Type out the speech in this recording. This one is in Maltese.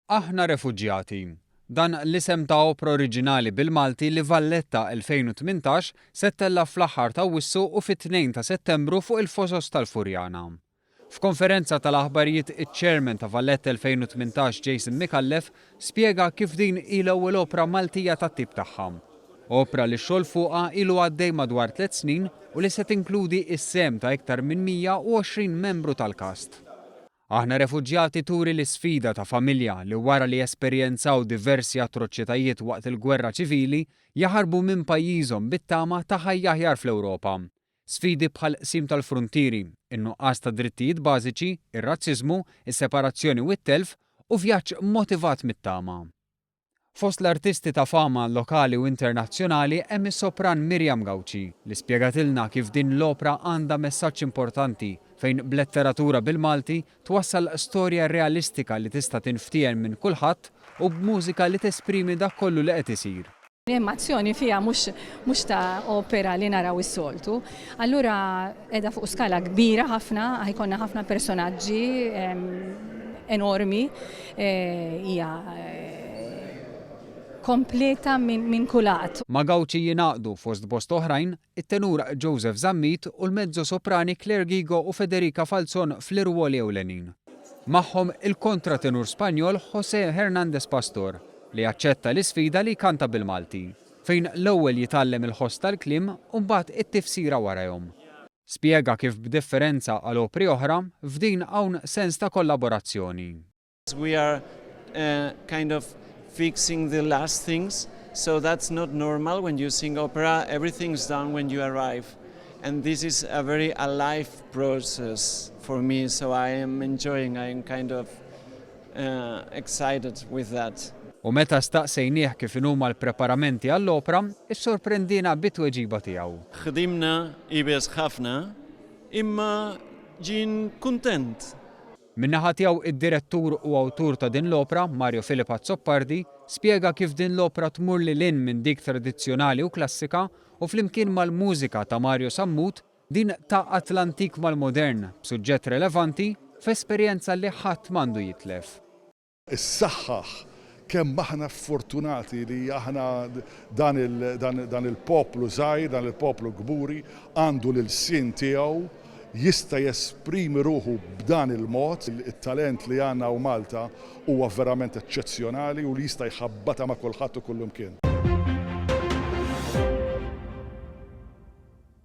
Aħna Refuġjati. Dan l-isem ta' opera oriġinali bil-Malti li Valletta 2018 settella fl-aħħar ta' Awwissu u fit-2 ta' Settembru fuq il-Fosos tal-Furjana. F'konferenza tal-aħbarijiet iċ-Chairman ta' Valletta 2018 Jason Micallef spjega kif din il-ewwel opera Maltija tat-tip tagħha. Opera li x-xogħol fuqha ilu għaddej madwar 3 snin u li se tinkludi s-sem ta' iktar minn 120 membru tal-kast. Aħna Refuġjati turi l-isfida ta' familja li wara li esperjenzaw diversi atroċitajiet waqt il-gwerra ċivili jaħarbu minn pajjiżhom bit-tama ta' ħajja aħjar fl-Ewropa. Sfidi bħal qsim tal-fruntieri, in-nuqqas ta' drittijiet bażiċi, ir-razziżmu, is-separazzjoni u t-telf u vjaġġ motivat mit-tama. Fost l-artisti ta' fama lokali u internazzjonali hemm is-sopran Miriam Gawci li spjegatilna kif din l-opra għandha messaġġ importanti fejn b'letteratura bil-Malti twassal storja realistika li tista' tinftiem minn kulħadd u b'mużika li tesprimi dak kollu li qed isir. L-emozjoni fija mhux ta' opera li naraw is-soltu. Allura qiegħda fuq skala kbira ħafna, ħajkonna ħafna personaġġi enormi, hija kompleta minn kulat. Ma' Gawci jingħaqdu fost bost oħrajn it-tenur Joseph Zammit u l-mezzo soprani Claire Gigo u Federica Falzon fl-irwoli ewlenin. Magħhom il-kontratenur Spanjol José Hernández Pastor li jaċċetta l-isfida li jkanta bil-Malti, fejn l-ewwel jitgħallem il-ħoss tal-kliem u mbagħad it-tifsira warahom. Spjega kif b'differenza għal opri oħra f'din hawn sens ta' kollaborazzjoni. We are kind of fixing the last things, so that's not normal when you sing opera. Everything's done when you arrive, and this is a very alive process for me, so I am enjoying. I am kind of excited with that. U meta staqsejnieh kif inhuma l-preparamenti għall-opra, issorprendina bit-tweġiba tiegħu. Ħdimna ibes ħafna, imma ġien kuntent. Min-naħa tiegħu id-direttur u awtur ta' din l-opra, Mario Filippa Zoppardi, spjega kif din l-opra tmur lil minn dik tradizzjonali u klassika u flimkien mal-mużika ta' Mario Sammut din ta' Atlantik mal-modern b'suġġett relevanti f'esperjenza li ħadd m'għandu jitlef. Is-saħħaħ kemm aħna fortunati li aħna dan il-poplu żgħir, dan il-poplu kburi għandu l-sin tiegħu jista' jesprimi ruħu b'dan il-mod. Il-talent li għandna u Malta huwa verament eċċezzjonali u li jista' jħabbata ma' kulħadd u kull imkien.